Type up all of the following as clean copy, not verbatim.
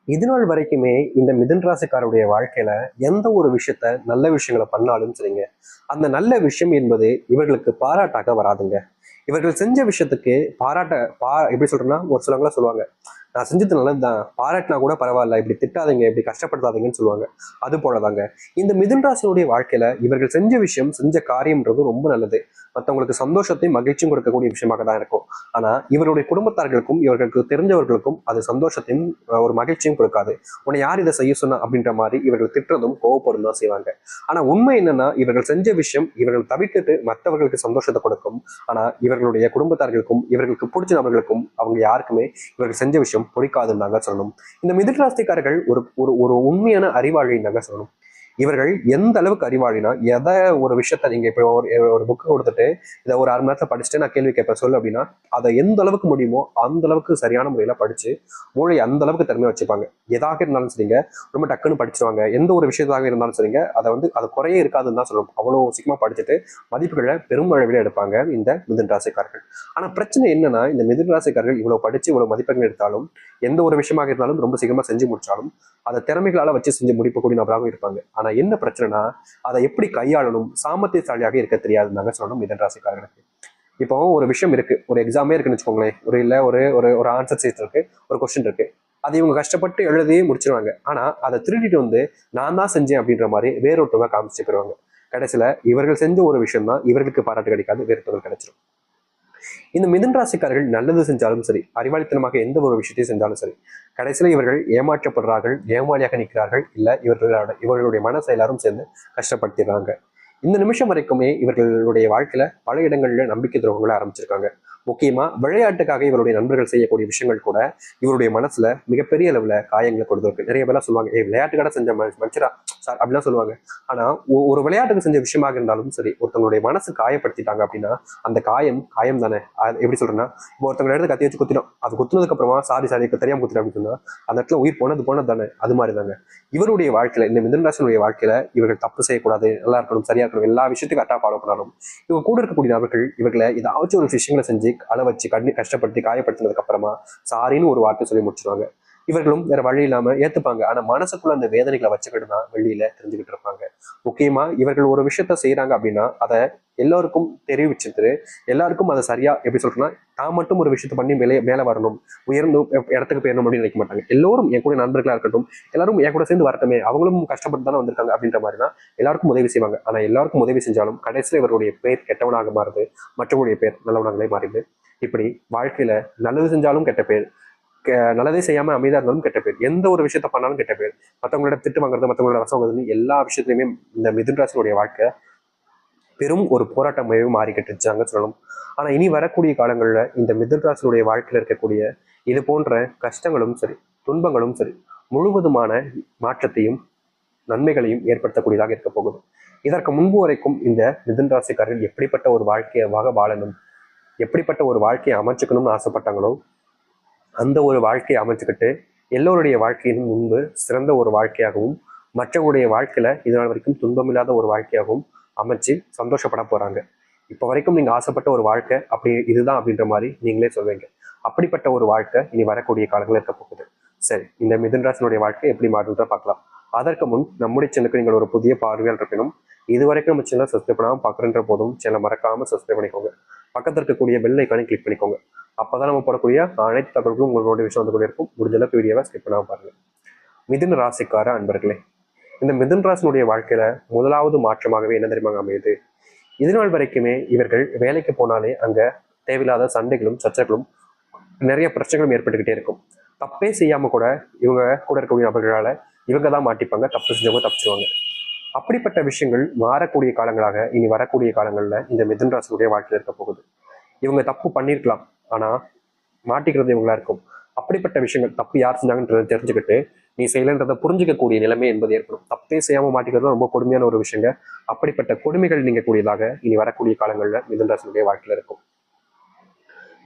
இது நாள் வரைக்குமே இந்த மிதுன் ராசிக்காருடைய வாழ்க்கையில எந்த ஒரு விஷயத்த நல்ல விஷயங்களை பண்ணாலும் சரிங்க, அந்த நல்ல விஷயம் என்பது இவர்களுக்கு பாராட்டாக வராதுங்க. இவர்கள் செஞ்ச விஷயத்துக்கு பாராட்ட எப்படி சொல்றேன்னா, ஒரு சிலவங்களாம் சொல்லுவாங்க, நான் செஞ்சது நல்லதுதான், பாராட்டினா கூட பரவாயில்ல, இப்படி திட்டாதீங்க, இப்படி கஷ்டப்படுத்தாதீங்கன்னு சொல்லுவாங்க. அது போலதாங்க இந்த மிதுன் ராசியுடைய வாழ்க்கையில இவர்கள் செஞ்ச விஷயம், செஞ்ச காரியம்ன்றது ரொம்ப நல்லது. மற்றவங்களுக்கு சந்தோஷத்தையும் மகிழ்ச்சியும் கொடுக்கக்கூடிய விஷயமாக தான் இருக்கும். ஆனா இவருடைய குடும்பத்தார்களுக்கும் இவர்களுக்கு தெரிஞ்சவர்களுக்கும் அது சந்தோஷத்தையும் ஒரு மகிழ்ச்சியும் கொடுக்காது. உன்னை யார் இதை செய்ய சொன்னா அப்படின்ற மாதிரி இவர்கள் திட்டுறதும் கோவப்படும் தான் செய்வாங்க. ஆனா உண்மை என்னன்னா, இவர்கள் செஞ்ச விஷயம் இவர்கள் தவிர்த்துட்டு மற்றவர்களுக்கு சந்தோஷத்தை கொடுக்கும். ஆனா இவர்களுடைய குடும்பத்தார்களுக்கும் இவர்களுக்கு பிடிச்ச நபர்களுக்கும் அவங்க யாருக்குமே இவர்கள் செஞ்ச விஷயம் பிடிக்காதுன்னு தாங்க சொல்லணும். இந்த மிதுராசிக்காரர்கள் ஒரு ஒரு ஒரு உண்மையான அறிவாளின்னு தாங்க சொல்லணும். இவர்கள் எந்த அளவுக்கு அறிவாளினா, எதை ஒரு விஷயத்த நீங்க இப்போ ஒரு புக்கு கொடுத்துட்டு இதை ஒரு 1/2 மணி நேரத்துல படிச்சுட்டு நான் கேள்வி கேட்பேன் சொல்லு அப்படின்னா, அதை எந்த அளவுக்கு முடியுமோ அந்த அளவுக்கு சரியான முறையில படிச்சு மூளை அந்த அளவுக்கு திறமை வச்சுப்பாங்க. எதாக இருந்தாலும் சரிங்க, ரொம்ப டக்குன்னு படிச்சிருவாங்க. எந்த ஒரு விஷயத்தாக இருந்தாலும் சரிங்க, அதை அது குறையே இருக்காதுன்னு தான் சொல்லணும். அவ்வளோ சீக்கிரமா படிச்சுட்டு மதிப்புகளை பெரும் அளவில் எடுப்பாங்க இந்த மிதுன் ராசிக்காரர்கள். ஆனா பிரச்சனை என்னன்னா, இந்த மிதுன் ராசிக்காரர்கள் இவ்வளவு படிச்சு இவ்வளவு மதிப்பெண்கள் எடுத்தாலும், எந்த ஒரு விஷயமாக இருந்தாலும் ரொம்ப சீக்கிரமா செஞ்சு முடிச்சாலும் அதை திறமைகளால வச்சு செஞ்சு முடிக்கக்கூடிய நபராகவும் இருப்பாங்க. ஆனா என்ன பிரச்சனைனா, அதை எப்படி கையாளணும், சாமர்த்தியசாலியாக இருக்க தெரியாதுன்னு சொல்லணும் மிதுன் ராசிக்காரர்களுக்கு. இப்போ ஒரு விஷயம் இருக்கு, ஒரு எக்ஸாமே இருக்குன்னு வச்சுக்கோங்களேன், ஒரு இல்ல ஒரு ஒரு ஒரு ஆன்சர் சீட் இருக்கு, ஒரு கொஸ்டின் இருக்கு, அதை இவங்க கஷ்டப்பட்டு எழுதி முடிச்சிருவாங்க. ஆனா அதை திருடிட்டு நான் தான் செஞ்சேன் அப்படின்ற மாதிரி வேறொருத்தவங்க காமிச்சு போயிருவாங்க. கடைசியில இவர்கள் செஞ்ச ஒரு விஷயம் தான் இவர்களுக்கு பாராட்டு கிடைக்காது, வேறொருத்தவங்க கிடைச்சிடும். இந்த மிதுன் ராசிக்காரர்கள் நல்லது செஞ்சாலும் சரி, அறிவாளித்தனமாக எந்த ஒரு விஷயத்தையும் செஞ்சாலும் சரி, கடைசியில இவர்கள் ஏமாற்றப்படுறார்கள், ஏமாளியாக நிற்கிறார்கள், இல்ல இவர்களுடைய மனசை எல்லாரும் சேர்ந்து கஷ்டப்படுத்திடுறாங்க. இந்த நிமிஷம் வரைக்குமே இவர்களுடைய வாழ்க்கையில பல இடங்கள்ல நம்பிக்கை துரோகங்களை ஆரம்பிச்சிருக்காங்க. முக்கியமா விளையாட்டுக்காக இவருடைய நண்பர்கள் செய்யக்கூடிய விஷயங்கள் கூட இவருடைய மனசுல மிகப்பெரிய அளவுல காயங்களை கொடுத்துருக்கு. நிறைய பேர்லாம் சொல்லுவாங்க, விளையாட்டுக்காக செஞ்ச மனுஷரா சார் அப்படிலாம் சொல்லுவாங்க. ஆனா ஒரு விளையாட்டுக்கு செஞ்ச விஷயமாக இருந்தாலும் சரி, ஒருத்தவங்களுடைய மனசு காயப்படுத்திட்டாங்க அப்படின்னா அந்த காயம் காயம் தானே. எப்படி சொல்றேன்னா, இப்போ ஒருத்தவங்க இடத்துல கத்தி வச்சு குத்தினோம், அது குத்துனதுக்கு அப்புறமா சாரி சாரி தெரியாம குத்திட்டேன் அப்படின்னு சொன்னா அந்த இடத்துல உயிர் போனது தானே. அது மாதிரி தாங்க இவருடைய வாழ்க்கையில, இந்த மிதுன் ராசினுடைய வாழ்க்கையில இவர்கள் தப்பு செய்யக்கூடாது, நல்லா இருக்கணும், சரியா இருக்கணும், எல்லா விஷயத்தையும் கரெக்டாக ஃபாலோ பண்ணணும். இவங்க கூட இருக்கக்கூடிய நபர்கள் இவர்களை ஏதாச்சும் ஒரு விஷயங்களை செஞ்சு அள வச்சு கஷ்டப்படுத்தி காயப்படுத்தினதுக்கு அப்புறமா சாரின்னு ஒரு வார்த்தை சொல்லி முடிச்சிருவாங்க. இவர்களும் வேற வழி இல்லாம ஏத்துப்பாங்க. ஆனா மனசுக்குள்ள அந்த வேதனைகளை வச்சுக்கிட்டு தான் வெளியில தெரிஞ்சுக்கிட்டு இருப்பாங்க. முக்கியமா இவர்கள் ஒரு விஷயத்த செய்யறாங்க அப்படின்னா அதை எல்லாருக்கும் தெரிவிச்சுட்டு, எல்லாருக்கும் அதை சரியா எப்படி சொல்றேன்னா, தான் மட்டும் ஒரு விஷயத்த பண்ணி மேல வரணும், உயர்ந்து இடத்துக்கு போயிடணும் அப்படின்னு நினைக்க மாட்டாங்க. எல்லோரும் என் கூட நண்பர்களா இருக்கட்டும், எல்லாரும் என் கூட சேர்ந்து வரட்டுமே, அவங்களும் கஷ்டப்பட்டு தானே வந்திருக்காங்க அப்படின்ற மாதிரி தான் எல்லாருக்கும் உதவி செய்வாங்க. ஆனா எல்லாருக்கும் உதவி செஞ்சாலும் கடைசியில் இவருடைய பேர் கெட்டவனாக மாறுது, மற்றவருடைய பேர் நல்லவனாகவே மாறிடுது. இப்படி வாழ்க்கையில நல்லது செஞ்சாலும் கெட்ட பேர், நல்லதே செய்யாம அமைதியா இருந்தாலும் கெட்ட பேர், எந்த ஒரு விஷயத்த பண்ணாலும் கெட்ட பேர், மற்றவங்களோட திட்டு வாங்குறது, மற்றவங்களோட ரசம் வாங்குறது, எல்லா விஷயத்துலையுமே இந்த மிதுன் ராசினுடைய வாழ்க்கை பெரும் ஒரு போராட்டமாகவே மாறிக்கிட்டு இருந்துச்சாங்க சொல்லணும். ஆனா இனி வரக்கூடிய காலங்கள்ல இந்த மிதுன் ராசினுடைய வாழ்க்கையில இருக்கக்கூடிய இது போன்ற கஷ்டங்களும் சரி, துன்பங்களும் சரி, முழுவதுமான மாற்றத்தையும் நன்மைகளையும் ஏற்படுத்தக்கூடியதாக இருக்க போகுது. இதற்கு முன்பு வரைக்கும் இந்த மிதுன் ராசிக்காரர்கள் எப்படிப்பட்ட ஒரு வாழ்க்கையாக வாழணும், எப்படிப்பட்ட ஒரு வாழ்க்கையை அமைச்சுக்கணும்னு ஆசைப்பட்டாங்களோ அந்த ஒரு வாழ்க்கையை அமைச்சுக்கிட்டு எல்லோருடைய வாழ்க்கையின் முன்பு சிறந்த ஒரு வாழ்க்கையாகவும், மற்றவருடைய வாழ்க்கையில இதனால் வரைக்கும் துன்பமில்லாத ஒரு வாழ்க்கையாகவும் அமைச்சு சந்தோஷப்பட போறாங்க. இப்போ வரைக்கும் நீங்க ஆசைப்பட்ட ஒரு வாழ்க்கை அப்படி இதுதான் அப்படின்ற மாதிரி நீங்களே சொல்வீங்க. அப்படிப்பட்ட ஒரு வாழ்க்கை இனி வரக்கூடிய காலங்களில் இருக்க போகுது. சரி, இந்த மிதுன் ராசினுடைய வாழ்க்கை எப்படி மாறுன்றத பார்க்கலாம். அதற்கு முன் நம்முடைய சேனலுக்கு நீங்கள் ஒரு புதிய பார்வையால் இருக்கணும். இது வரைக்கும் நம்ம சேனலை சப்ஸ்கிரைப் பண்ணாமல் பார்க்குறன்ற போதும் சேனலை மறக்காம சப்ஸ்கிரைப் பண்ணிக்கோங்க. பக்கத்தில் இருக்கக்கூடிய பெல் ஐக்கானை கிளிக் பண்ணிக்கோங்க. அப்பதான் நம்ம போடக்கூடிய அனைத்து தகவல்களும் உங்களோட விஷயம் வந்து கூட இருக்கும். முடிஞ்ச அளவுக்கு வீடியோவை ஸ்கிப் பண்ணாம பாருங்க. மிதுன ராசிக்கார அன்பர்களே, இந்த மிதுன் ராசினுடைய வாழ்க்கையில முதலாவது மாற்றமாகவே என்ன தெரியுமாங்க அமையுது? இது நாள் வரைக்குமே இவர்கள் வேலைக்கு போனாலே அங்க தேவையில்லாத சண்டைகளும் சர்ச்சைகளும் நிறைய பிரச்சனைகளும் ஏற்பட்டுக்கிட்டே இருக்கும். தப்பே செய்யாம கூட இவங்க கூட இருக்கக்கூடிய நபர்களால இவங்க தான் மாட்டிப்பாங்க, தப்பு செஞ்சவங்க தப்பிச்சிருவாங்க. அப்படிப்பட்ட விஷயங்கள் மாறக்கூடிய காலங்களாக இனி வரக்கூடிய காலங்கள்ல இந்த மிதுன் ராசினுடைய வாழ்க்கையில் இருக்க போகுது. இவங்க தப்பு பண்ணியிருக்கலாம், ஆனா மாட்டிக்கிறது இவங்களா இருக்கும். அப்படிப்பட்ட விஷயங்கள் தப்பு யார் செஞ்சாங்கன்றதை தெரிஞ்சுக்கிட்டு நீ செய்யலன்றதை புரிஞ்சிக்கக்கூடிய நிலைமை என்பது ஏற்படும். தப்பே செய்யாம மாட்டிக்கிறது ரொம்ப கொடுமையான ஒரு விஷயங்க. அப்படிப்பட்ட கொடுமைகள் நீங்க கூடியதாக இனி வரக்கூடிய காலங்கள்ல மிதுன் ராசினுடைய வாழ்க்கையில இருக்கும்.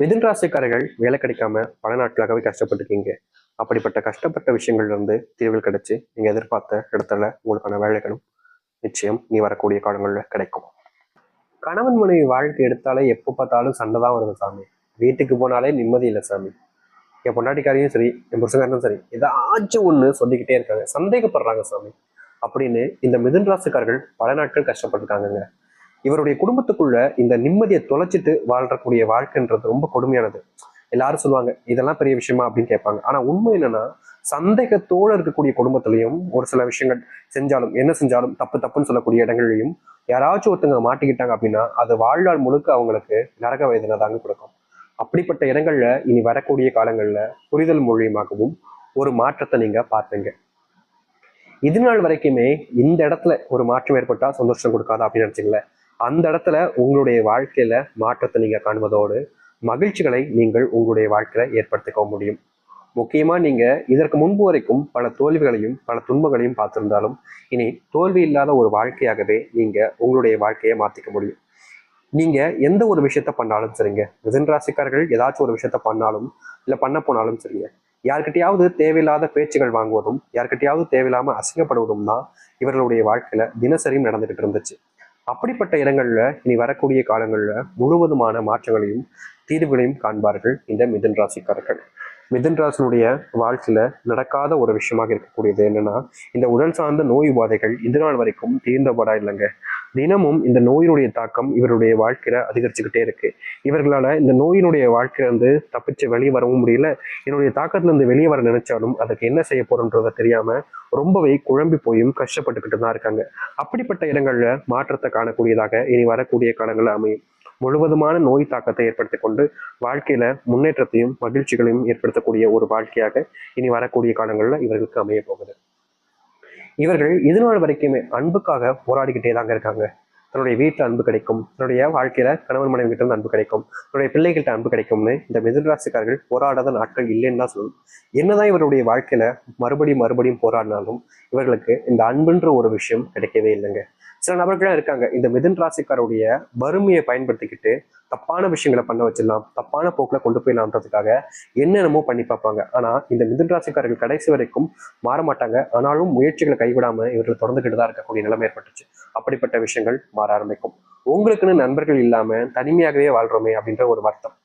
மிதுன் ராசிக்காரர்கள் வேலை கிடைக்காம பல நாட்களாகவே கஷ்டப்பட்டுருக்கீங்க. அப்படிப்பட்ட கஷ்டப்பட்ட விஷயங்கள்ல இருந்து தீர்வுகள் கிடைச்சு நீங்க எதிர்பார்த்த இடத்துல உங்களுக்கான வேலைகளும் நிச்சயம் நீ வரக்கூடிய காலங்கள்ல கிடைக்கும். கணவன் மனைவி வாழ்க்கை எடுத்தாலே எப்போ பார்த்தாலும் சண்டை தான் வருது சாமி. வீட்டுக்கு போனாலே நிம்மதி இல்லை சாமி. என் பொண்டாட்டிக்காரையும் சரி, என் புருஷக்காரனும் சரி, ஏதாச்சும் ஒண்ணு சொல்லிக்கிட்டே இருக்காங்க, சந்தேகப்படுறாங்க சாமி அப்படின்னு இந்த மிதுன ராசிக்காரர்கள் பல நாட்கள் கஷ்டப்பட்டிருக்காங்கங்க. இவருடைய குடும்பத்துக்குள்ள இந்த நிம்மதியை தொலைச்சிட்டு வாழ்றக்கூடிய வாழ்க்கைன்றது ரொம்ப கொடுமையானது. எல்லாரும் சொல்லுவாங்க இதெல்லாம் பெரிய விஷயமா அப்படின்னு கேட்பாங்க. ஆனா உண்மை என்னன்னா, சந்தேகத்தோடு இருக்கக்கூடிய குடும்பத்திலையும் ஒரு சில விஷயங்கள் செஞ்சாலும், என்ன செஞ்சாலும் தப்பு தப்புன்னு சொல்லக்கூடிய இடங்கள்லையும் யாராச்சும் ஒருத்தங்க மாட்டிக்கிட்டாங்க அப்படின்னா அது வாழ்நாள் முழுக்க அவங்களுக்கு நரக வேதனை தாங்க கொடுக்கும். அப்படிப்பட்ட இடங்கள்ல இனி வரக்கூடிய காலங்கள்ல புரிதல் மூலியமாகவும் ஒரு மாற்றத்தை நீங்க பார்ப்பீங்க. இது நாள் வரைக்குமே இந்த இடத்துல ஒரு மாற்றம் ஏற்பட்டா சந்தோஷம் கொடுக்காதா அப்படின்னு நினைச்சீங்களேன், அந்த இடத்துல உங்களுடைய வாழ்க்கையில மாற்றத்தை நீங்க காண்பதோடு மகிழ்ச்சிகளை நீங்கள் உங்களுடைய வாழ்க்கையில ஏற்படுத்திக்க முடியும். முக்கியமா நீங்க இதற்கு முன்பு வரைக்கும் பல தோல்விகளையும் பல துன்பங்களையும் பார்த்திருந்தாலும் இனி தோல்வி இல்லாத ஒரு வாழ்க்கையாகவே நீங்க உங்களுடைய வாழ்க்கையை மாத்திக்க முடியும். நீங்க எந்த ஒரு விஷயத்த பண்ணாலும் சரிங்க, மிதுன ராசிக்காரர்கள் ஏதாச்சும் ஒரு விஷயத்த பண்ணாலும் இல்ல பண்ண போனாலும் சரிங்க, யார்கிட்டயாவது தேவையில்லாத பேச்சுகள் வாங்குவதும் யார்கிட்டயாவது தேவையில்லாம அசிங்கப்படுவதும் தான் இவர்களுடைய வாழ்க்கையில தினசரியும் நடந்துகிட்டு இருந்துச்சு. அப்படிப்பட்ட இடங்கள்ல இனி வரக்கூடிய காலங்கள்ல முழுவதுமான மாற்றங்களையும் தீர்வுகளையும் காண்பார்கள் இந்த மிதுன ராசிக்காரர்கள். மிதுன ராசினுடைய வாழ்க்கையில நடக்காத ஒரு விஷயமாக இருக்கக்கூடியது என்னன்னா, இந்த உடல் சார்ந்த நோய் உபாதைகள் இது நாள் வரைக்கும் தீர்ந்தபடா இல்லைங்க. தினமும் இந்த நோயினுடைய தாக்கம் இவருடைய வாழ்க்கையில அதிகரிச்சுக்கிட்டே இருக்கு. இவர்களால இந்த நோயினுடைய வாழ்க்கையில இருந்து தப்பிச்சு வெளியே வரவும் முடியல. என்னுடைய தாக்கத்துல இருந்து வெளியே வர நினைச்சாலும் அதுக்கு என்ன செய்ய போறோன்றத தெரியாம ரொம்பவே குழம்பி போயும் கஷ்டப்பட்டுக்கிட்டு தான் இருக்காங்க. அப்படிப்பட்ட இடங்கள்ல மாற்றத்தை காணக்கூடியதாக இனி வரக்கூடிய காலங்கள் அமையும். முழுவதுமான நோய் தாக்கத்தை ஏற்படுத்தி கொண்டு வாழ்க்கையில முன்னேற்றத்தையும் மகிழ்ச்சிகளையும் ஏற்படுத்தக்கூடிய ஒரு வாழ்க்கையாக இனி வரக்கூடிய காலங்கள்ல இவர்களுக்கு அமைய போகுது. இவர்கள் இது நாள் வரைக்குமே அன்புக்காக போராடிக்கிட்டே தாங்க இருக்காங்க. தன்னுடைய வீட்டுல அன்பு கிடைக்கும், தன்னுடைய வாழ்க்கையில கணவன் மனைவி கிட்ட இருந்து அன்பு கிடைக்கும், தன்னுடைய பிள்ளைகிட்ட அன்பு கிடைக்கும்னு இந்த மிதுன ராசிக்காரர்கள் போராடாத நாட்கள் இல்லைன்னு தான் சொல்லணும். என்னதான் இவருடைய வாழ்க்கையில மறுபடியும் மறுபடியும் போராடினாலும் இவர்களுக்கு இந்த அன்புன்ற ஒரு விஷயம் கிடைக்கவே இல்லைங்க. சில நபர்கள்லாம் இருக்காங்க இந்த மிதுன ராசிக்காருடைய வறுமையை பயன்படுத்திக்கிட்டு தப்பான விஷயங்களை பண்ண வச்சிடலாம், தப்பான போக்குல கொண்டு போயிடலாம்ன்றதுக்காக என்னென்னமோ பண்ணி பார்ப்பாங்க. ஆனா இந்த மிதுன ராசிக்காரர்கள் கடைசி வரைக்கும் மாற மாட்டாங்க. ஆனாலும் முயற்சிகளை கைவிடாம இவர்கள் தொடர்ந்துகிட்டு தான் இருக்கக்கூடிய நிலைமை ஏற்பட்டுச்சு. அப்படிப்பட்ட விஷயங்கள் மாற ஆரம்பிக்கும். உங்களுக்குன்னு நண்பர்கள் இல்லாம தனிமையாகவே வாழ்றோமே அப்படின்ற ஒரு வருத்தம்,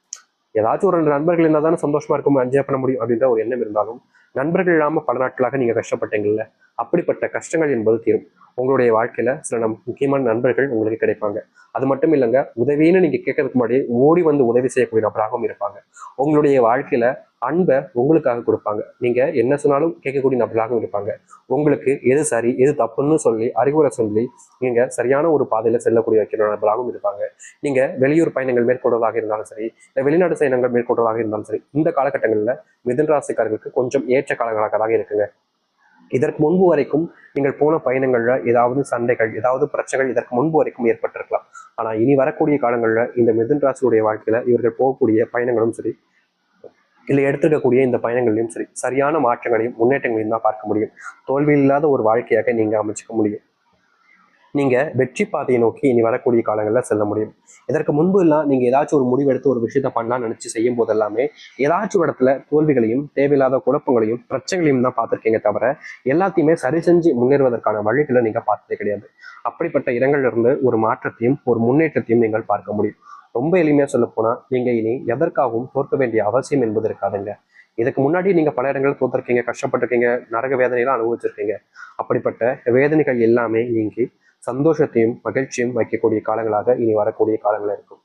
ஏதாச்சும் ஒரு 2 நண்பர்கள் இருந்தால் தானே சந்தோஷமா இருக்கும், என்ஜாய் பண்ண முடியும் அப்படின்ற ஒரு எண்ணம் இருந்தாலும் நண்பர்கள் இல்லாம பல நாட்களாக நீங்க கஷ்டப்பட்டீங்கல்ல, அப்படிப்பட்ட கஷ்டங்கள் என்பது தீரும். உங்களுடைய வாழ்க்கையில சில முக்கியமான நண்பர்கள் உங்களுக்கு கிடைப்பாங்க. அது மட்டும் இல்லைங்க, உதவின்னு நீங்க கேட்கறதுக்கு முன்னாடி ஓடி வந்து உதவி செய்யக்கூடிய நபராகவும் இருப்பாங்க. உங்களுடைய வாழ்க்கையில அன்பை உங்களுக்காக கொடுப்பாங்க. நீங்க என்ன சொன்னாலும் கேட்கக்கூடிய நபராகவும் இருப்பாங்க. உங்களுக்கு எது சரி எது தப்புன்னு சொல்லி அறிவுரை சொல்லி நீங்க சரியான ஒரு பாதையில செல்லக்கூடிய வைக்கிற நபராகவும் இருப்பாங்க. நீங்க வெளியூர் பயணங்கள் மேற்கொள்வதாக இருந்தாலும் சரி, இல்லை வெளிநாடு பயணங்கள் மேற்கொள்வதாக இருந்தாலும் சரி, இந்த காலகட்டங்களில் மிதுன ராசிக்காரர்களுக்கு கொஞ்சம் ஏற்ற காலங்களாக தான் இருக்குங்க. இதற்கு முன்பு வரைக்கும் நீங்கள் போன பயணங்கள்ல ஏதாவது சண்டைகள் ஏதாவது பிரச்சனைகள் இதற்கு முன்பு வரைக்கும் ஏற்பட்டிருக்கலாம். ஆனா இனி வரக்கூடிய காலங்கள்ல இந்த மிதுன ராசியுடைய வாழ்க்கையில இவர்கள் போகக்கூடிய பயணங்களும் சரி, இல்லை எடுத்துக்கக்கூடிய இந்த பயணங்களையும் சரி, சரியான மாற்றங்களையும் முன்னேற்றங்களையும் தான் பார்க்க முடியும். தோல்வி இல்லாத ஒரு வாழ்க்கையாக நீங்க அமைச்சுக்க முடியும். நீங்க வெற்றி பாதையை நோக்கி இனி வரக்கூடிய காலங்களில் செல்ல முடியும். இதற்கு முன்பு எல்லாம் நீங்க ஏதாச்சும் ஒரு முடிவெடுத்து ஒரு விஷயத்த பண்ணலாம்னு நினைச்சு செய்யும் போதெல்லாமே ஏதாச்சும் இடத்துல தோல்விகளையும் தேவையில்லாத குழப்பங்களையும் பிரச்சனைகளையும் தான் பார்த்துருக்கீங்க தவிர எல்லாத்தையுமே சரி செஞ்சு முன்னேறுவதற்கான வழிகளை நீங்க பார்த்ததே கிடையாது. அப்படிப்பட்ட இடங்கள்ல இருந்து ஒரு மாற்றத்தையும் ஒரு முன்னேற்றத்தையும் நீங்கள் பார்க்க முடியும். ரொம்ப எளிமையா சொல்ல போனா நீங்க இனி எதற்காகவும் தோற்க வேண்டிய அவசியம் என்பது இருக்காதுங்க. இதுக்கு முன்னாடி நீங்க பல இடங்கள் தோற்றிருக்கீங்க, கஷ்டப்பட்டிருக்கீங்க, நரக வேதனையெல்லாம் அனுபவிச்சிருக்கீங்க. அப்படிப்பட்ட வேதனைகள் எல்லாமே நீங்கி சந்தோஷத்தையும் மகிழ்ச்சியும் வைக்கக்கூடிய காலங்களாக இனி வரக்கூடிய காலங்கள் இருக்கும்.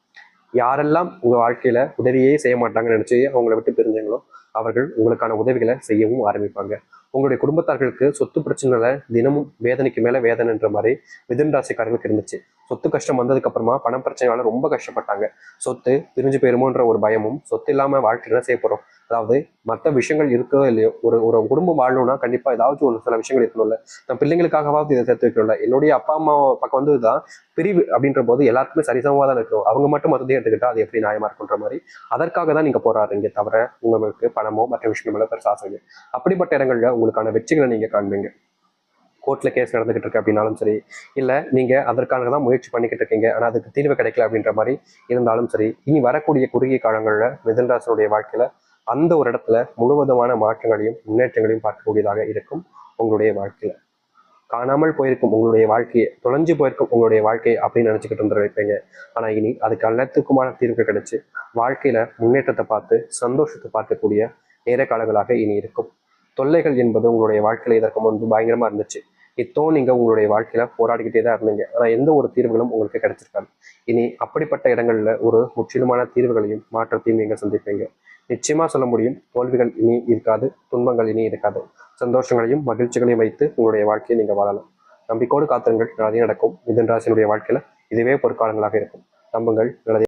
யாரெல்லாம் உங்க வாழ்க்கையில உதவியே செய்ய மாட்டாங்கன்னு நினைச்சு அவங்கள விட்டு பிரிஞ்சாங்களோ அவர்கள் உங்களுக்கான உதவிகளை செய்யவும் ஆரம்பிப்பாங்க. உங்களுடைய குடும்பத்தார்களுக்கு சொத்து பிரச்சனைல தினமும் வேதனைக்கு மேல வேதனைன்ற மாதிரி மிதுன ராசிக்காரர்களுக்கு இருந்துச்சு. சொத்து கஷ்டம் வந்ததுக்கு அப்புறமா பணம் பிரச்சனையால ரொம்ப கஷ்டப்பட்டாங்க. சொத்து பிரிஞ்சு போயிருமோன்ற ஒரு பயமும், சொத்து இல்லாம வாழ்க்கையில செய்ய போறோம், அதாவது மற்ற விஷயங்கள் இருக்கோ இல்லையோ, ஒரு ஒரு குடும்பம் வாழணும்னா கண்டிப்பா ஏதாச்சும் ஒரு சில விஷயங்கள் இருக்கணும்ல. நான் பிள்ளைங்களுக்காகவாவது இதை சேர்த்து வைக்கணும்ல. என்னுடைய அப்பா அம்மா பக்கம் வந்துதான் பிரிவு அப்படின்ற போது எல்லாருக்குமே சரிசமமா தான் இருக்கணும். அவங்க மட்டும் மொத்தத்தையும் எடுத்துக்கிட்டா அது எப்படி நியாயமா இருக்குன்ற மாதிரி அதற்காக தான் நீங்க போராடுறீங்க தவிர உங்களுக்கு பணமோ மற்ற விஷயங்களோ பெருசா ஆசை. அப்படிப்பட்ட இடங்கள்ல உங்களுக்கான வெற்றிகளை நீங்க காண்பீங்க. கோர்ட்ல கேஸ் நடந்துகிட்டு இருக்கு அப்படின்னாலும் சரி, இல்ல நீங்க அதற்காக தான் முயற்சி பண்ணிக்கிட்டு இருக்கீங்க ஆனா அதுக்கு தீர்வு கிடைக்கல அப்படின்ற மாதிரி இருந்தாலும் சரி, இனி வரக்கூடிய குறுகிய காலங்கள்ல மிதுன ராசியுடைய வாழ்க்கையில அந்த ஒரு இடத்துல முழுவதுமான மாற்றங்களையும் முன்னேற்றங்களையும் பார்க்கக்கூடியதாக இருக்கும். உங்களுடைய வாழ்க்கையில காணாமல் போயிருக்கும் உங்களுடைய வாழ்க்கையை, தொலைஞ்சு போயிருக்கும் உங்களுடைய வாழ்க்கையை அப்படின்னு நினைச்சுக்கிட்டு இருந்து வைப்பீங்க. ஆனா இனி அதுக்கு எல்லாத்துக்குமான தீர்வு கிடைச்சு வாழ்க்கையில முன்னேற்றத்தை பார்த்து சந்தோஷத்தை பார்க்கக்கூடிய நேர காலங்களாக இனி இருக்கும். தொல்லைகள் என்பது உங்களுடைய வாழ்க்கையில இதற்கு முன்பு பயங்கரமா இருந்துச்சு. நீங்க உங்களுடைய வாழ்க்கையில போராடிக்கிட்டே தான் இருந்தீங்க. ஆனா எந்த ஒரு தீர்வுகளும் உங்களுக்கு கிடைச்சிருக்காது. இனி அப்படிப்பட்ட இடங்கள்ல ஒரு முற்றிலுமான தீர்வுகளையும் மாற்றத்தையும் நீங்க சந்திப்பீங்க. நிச்சயமா சொல்ல முடியும், தோல்விகள் இனி இருக்காது, துன்பங்கள் இனி இருக்காது. சந்தோஷங்களையும் மகிழ்ச்சிகளையும் வைத்து உங்களுடைய வாழ்க்கையை நீங்க வாழலாம். நம்பிக்கையோடு காத்திருங்கள், நல்லதே நடக்கும். மிதுன ராசியினுடைய வாழ்க்கையில இதுவே பொற்காலங்களாக இருக்கும். நம்புங்கள், நல்லதே